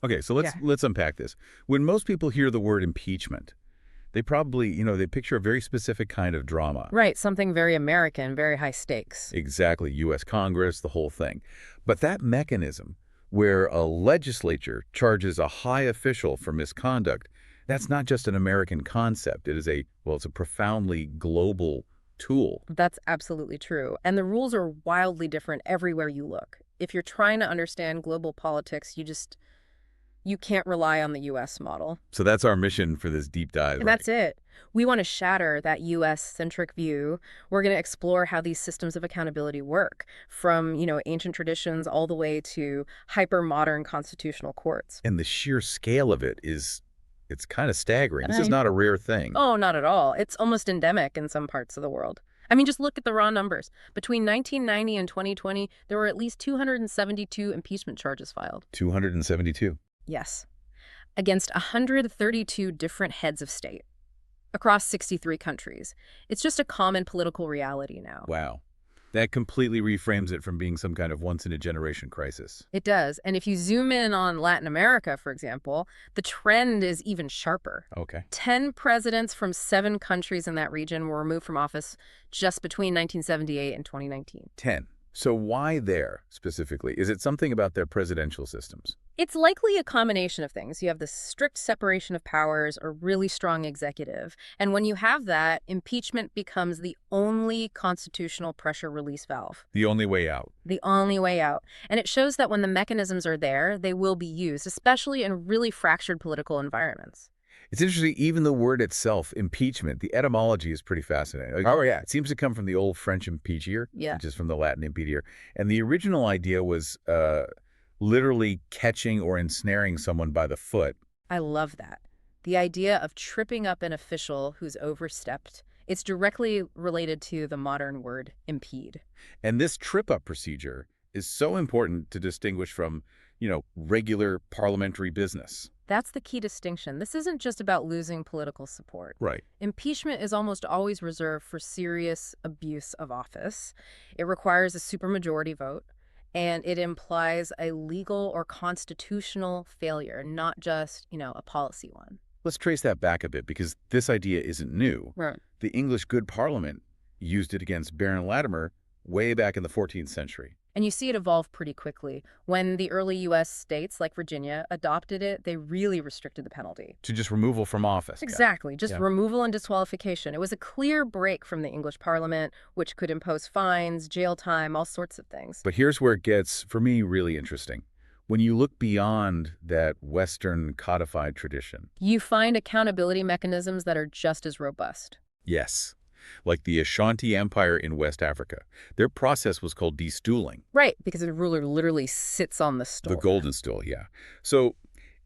Okay, so let's unpack this. When most people hear the word impeachment, they probably, they picture a very specific kind of drama. Right, something very American, very high stakes. Exactly, U.S. Congress, the whole thing. But that mechanism where a legislature charges a high official for misconduct, that's not just an American concept. It's a profoundly global tool. That's absolutely true. And the rules are wildly different everywhere you look. If you're trying to understand global politics, you can't rely on the U.S. model. So that's our mission for this deep dive. And that's it. We want to shatter that U.S.-centric view. We're going to explore how these systems of accountability work, from, ancient traditions all the way to hyper-modern constitutional courts. And the sheer scale of it it's kind of staggering. This is not a rare thing. Oh, not at all. It's almost endemic in some parts of the world. I mean, just look at the raw numbers. Between 1990 and 2020, there were at least 272 impeachment charges filed. 272? Yes. Against 132 different heads of state across 63 countries. It's just a common political reality now. Wow. That completely reframes it from being some kind of once-in-a-generation crisis. It does. And if you zoom in on Latin America, for example, the trend is even sharper. Okay. 10 presidents from 7 countries in that region were removed from office just between 1978 and 2019. 10. So why there, specifically? Is it something about their presidential systems? It's likely a combination of things. You have the strict separation of powers, a really strong executive. And when you have that, impeachment becomes the only constitutional pressure release valve. The only way out. The only way out. And it shows that when the mechanisms are there, they will be used, especially in really fractured political environments. It's interesting, even the word itself, impeachment, the etymology is pretty fascinating. Oh, yeah. It seems to come from the old French impeachir, which is from the Latin impedir. And the original idea was literally catching or ensnaring someone by the foot. I love that. The idea of tripping up an official who's overstepped, it's directly related to the modern word impede. And this trip-up procedure is so important to distinguish from, regular parliamentary business. That's the key distinction. This isn't just about losing political support. Right. Impeachment is almost always reserved for serious abuse of office. It requires a supermajority vote, and it implies a legal or constitutional failure, not just, a policy one. Let's trace that back a bit, because this idea isn't new. Right. The English Good Parliament used it against Baron Latimer way back in the 14th century. And you see it evolve pretty quickly. When the early U.S. states, like Virginia, adopted it, they really restricted the penalty. To just removal from office. Exactly. Just removal and disqualification. It was a clear break from the English Parliament, which could impose fines, jail time, all sorts of things. But here's where it gets, for me, really interesting. When you look beyond that Western codified tradition, you find accountability mechanisms that are just as robust. Yes. Like the Ashanti Empire in West Africa. Their process was called de-stooling. Right, because the ruler literally sits on the stool. The golden stool, yeah. So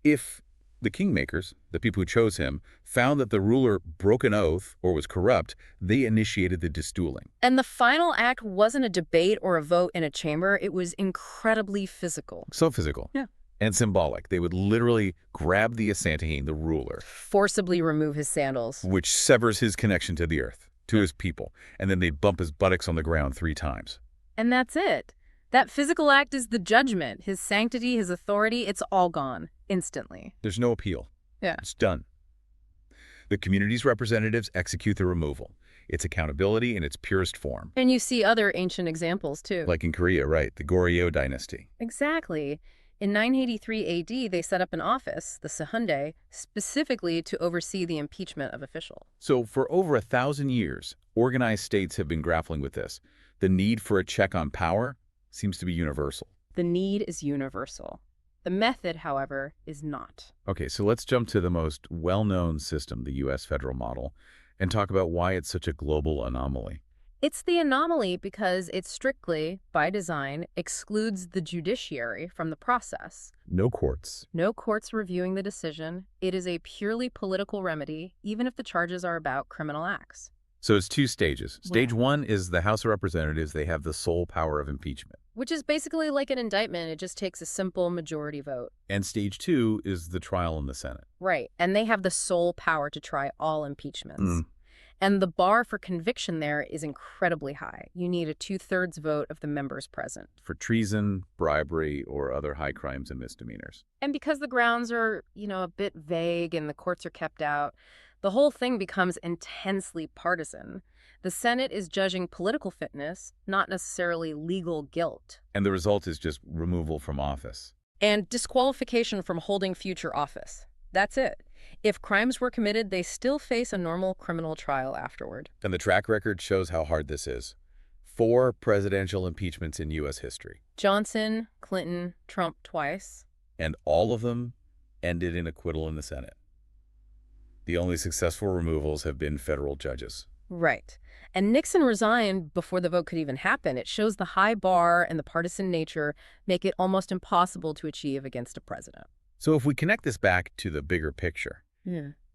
if the kingmakers, the people who chose him, found that the ruler broke an oath or was corrupt, they initiated the de-stooling. And the final act wasn't a debate or a vote in a chamber. It was incredibly physical. So physical. Yeah. And symbolic. They would literally grab the Asantehene, the ruler. Forcibly remove his sandals. Which severs his connection to the earth. To his people, and then they bump his buttocks on the ground 3 times. And that's it. That physical act is the judgment. His sanctity, his authority, it's all gone, instantly. There's no appeal. Yeah. It's done. The community's representatives execute the removal. It's accountability in its purest form. And you see other ancient examples, too. Like in Korea, right, the Goryeo dynasty. Exactly. In 983 AD, they set up an office, the Sehundae, specifically to oversee the impeachment of officials. So for over 1,000 years, organized states have been grappling with this. The need for a check on power seems to be universal. The need is universal. The method, however, is not. Okay, so let's jump to the most well-known system, the U.S. federal model, and talk about why it's such a global anomaly. It's the anomaly because it strictly, by design, excludes the judiciary from the process. No courts. No courts reviewing the decision. It is a purely political remedy, even if the charges are about criminal acts. So it's 2 stages. Stage 1 is the House of Representatives. They have the sole power of impeachment. Which is basically like an indictment. It just takes a simple majority vote. And stage 2 is the trial in the Senate. Right. And they have the sole power to try all impeachments. And the bar for conviction there is incredibly high. You need a 2/3 vote of the members present. For treason, bribery, or other high crimes and misdemeanors. And because the grounds are, a bit vague and the courts are kept out, the whole thing becomes intensely partisan. The Senate is judging political fitness, not necessarily legal guilt. And the result is just removal from office. And disqualification from holding future office. That's it. If crimes were committed, they still face a normal criminal trial afterward. And the track record shows how hard this is. 4 presidential impeachments in U.S. history. Johnson, Clinton, Trump twice. And all of them ended in acquittal in the Senate. The only successful removals have been federal judges. Right. And Nixon resigned before the vote could even happen. It shows the high bar and the partisan nature make it almost impossible to achieve against a president. So if we connect this back to the bigger picture,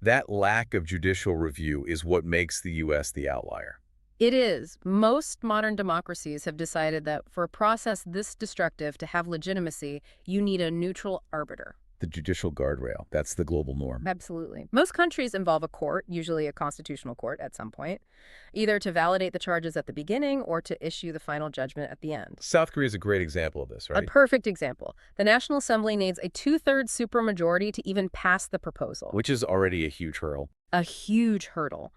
that lack of judicial review is what makes the U.S. the outlier. It is. Most modern democracies have decided that for a process this destructive to have legitimacy, you need a neutral arbiter. The judicial guardrail, that's the global norm. Absolutely. Most countries involve a court, usually a constitutional court at some point, either to validate the charges at the beginning or to issue the final judgment at the end. South Korea is a great example of this, right? A perfect example. The National Assembly needs a 2/3 supermajority to even pass the proposal. Which is already a huge hurdle. A huge hurdle.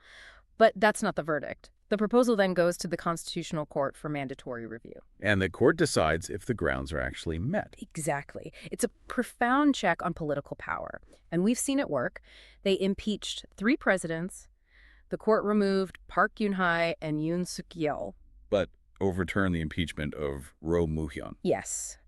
But that's not the verdict. The proposal then goes to the Constitutional Court for mandatory review. And the court decides if the grounds are actually met. Exactly. It's a profound check on political power. And we've seen it work. They impeached 3 presidents. The court removed Park Geun-hye and Yoon Suk-yeol. But overturned the impeachment of Roh Moo-hyun. Yes.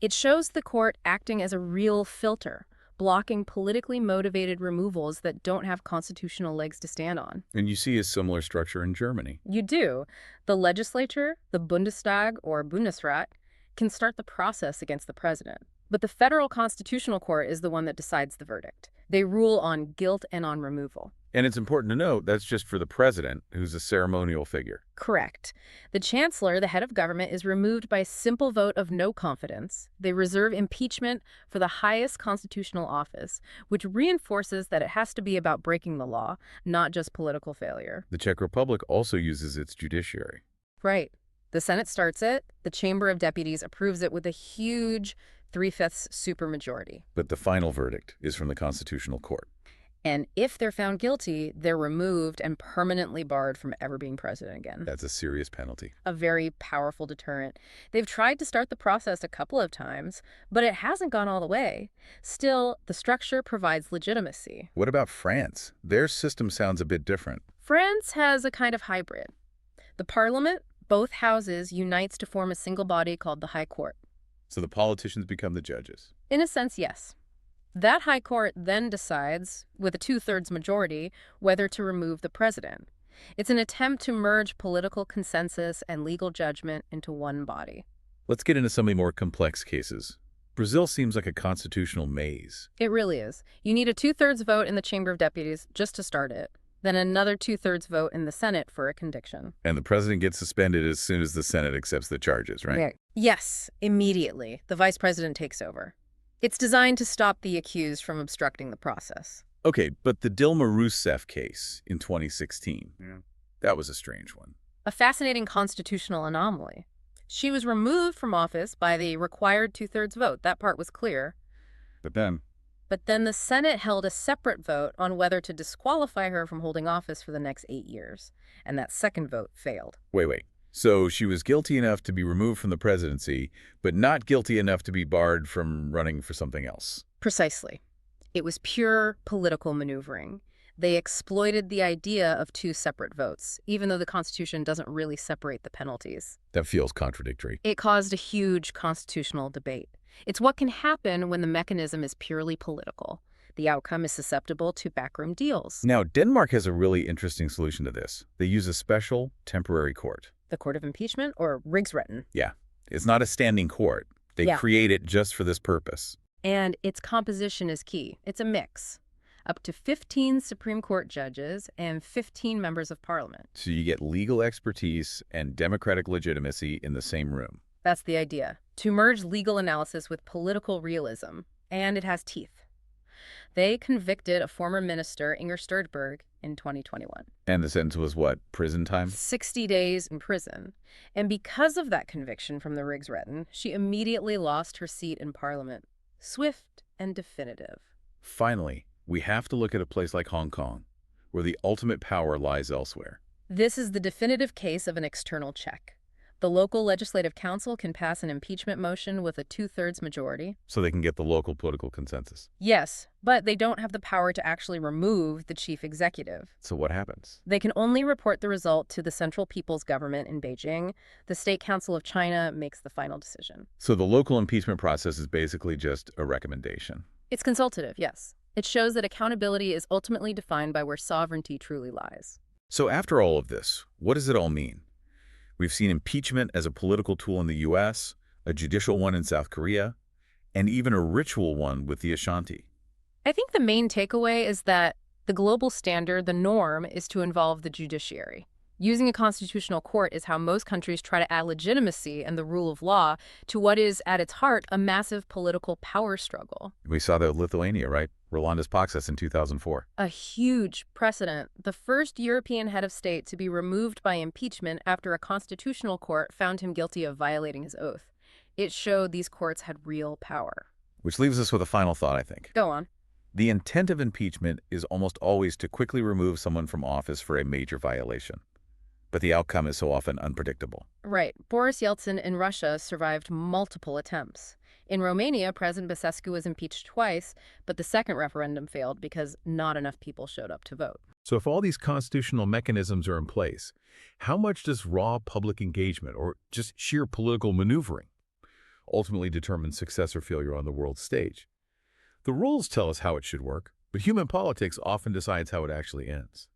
It shows the court acting as a real filter, blocking politically motivated removals that don't have constitutional legs to stand on. And you see a similar structure in Germany. You do. The legislature, the Bundestag or Bundesrat, can start the process against the president. But the federal constitutional court is the one that decides the verdict. They rule on guilt and on removal. And it's important to note that's just for the president, who's a ceremonial figure. Correct. The chancellor, the head of government, is removed by a simple vote of no confidence. They reserve impeachment for the highest constitutional office, which reinforces that it has to be about breaking the law, not just political failure. The Czech Republic also uses its judiciary. Right. The Senate starts it. The Chamber of Deputies approves it with a huge 3/5 supermajority. But the final verdict is from the Constitutional Court. And if they're found guilty, they're removed and permanently barred from ever being president again. That's a serious penalty. A very powerful deterrent. They've tried to start the process a couple of times, but it hasn't gone all the way. Still, the structure provides legitimacy. What about France? Their system sounds a bit different. France has a kind of hybrid. The parliament, both houses, unites to form a single body called the High Court. So the politicians become the judges. In a sense, yes. That High Court then decides, with a 2/3 majority, whether to remove the president. It's an attempt to merge political consensus and legal judgment into one body. Let's get into some of the more complex cases. Brazil seems like a constitutional maze. It really is. You need a 2/3 vote in the Chamber of Deputies just to start it, then another 2/3 vote in the Senate for a conviction. And the president gets suspended as soon as the Senate accepts the charges, right? Yeah. Yes, immediately. The vice president takes over. It's designed to stop the accused from obstructing the process. Okay, but the Dilma Rousseff case in 2016, that was a strange one. A fascinating constitutional anomaly. She was removed from office by the required 2/3 vote. That part was clear. But then the Senate held a separate vote on whether to disqualify her from holding office for the next 8 years. And that second vote failed. Wait. So she was guilty enough to be removed from the presidency, but not guilty enough to be barred from running for something else. Precisely. It was pure political maneuvering. They exploited the idea of 2 separate votes, even though the Constitution doesn't really separate the penalties. That feels contradictory. It caused a huge constitutional debate. It's what can happen when the mechanism is purely political. The outcome is susceptible to backroom deals. Now, Denmark has a really interesting solution to this. They use a special temporary court. The Court of Impeachment, or Rigsretten. Yeah. It's not a standing court. They create it just for this purpose. And its composition is key. It's a mix. Up to 15 Supreme Court judges and 15 members of parliament. So you get legal expertise and democratic legitimacy in the same room. That's the idea. To merge legal analysis with political realism. And it has teeth. They convicted a former minister, Inger Støjberg, in 2021. And the sentence was what? Prison time? 60 days in prison. And because of that conviction from the Rigsretten, she immediately lost her seat in parliament. Swift and definitive. Finally, we have to look at a place like Hong Kong, where the ultimate power lies elsewhere. This is the definitive case of an external check. The local legislative council can pass an impeachment motion with a 2/3 majority. So they can get the local political consensus. Yes, but they don't have the power to actually remove the chief executive. So what happens? They can only report the result to the Central People's Government in Beijing. The State Council of China makes the final decision. So the local impeachment process is basically just a recommendation. It's consultative, yes. It shows that accountability is ultimately defined by where sovereignty truly lies. So after all of this, what does it all mean? We've seen impeachment as a political tool in the U.S., a judicial one in South Korea, and even a ritual one with the Ashanti. I think the main takeaway is that the global standard, the norm, is to involve the judiciary. Using a constitutional court is how most countries try to add legitimacy and the rule of law to what is, at its heart, a massive political power struggle. We saw that with Lithuania, right? Rolandas Paksas in 2004. A huge precedent. The first European head of state to be removed by impeachment after a constitutional court found him guilty of violating his oath. It showed these courts had real power. Which leaves us with a final thought, I think. Go on. The intent of impeachment is almost always to quickly remove someone from office for a major violation. But the outcome is so often unpredictable. Right. Boris Yeltsin in Russia survived multiple attempts. In Romania, President Basescu was impeached twice, but the second referendum failed because not enough people showed up to vote. So if all these constitutional mechanisms are in place, how much does raw public engagement or just sheer political maneuvering ultimately determine success or failure on the world stage? The rules tell us how it should work, but human politics often decides how it actually ends.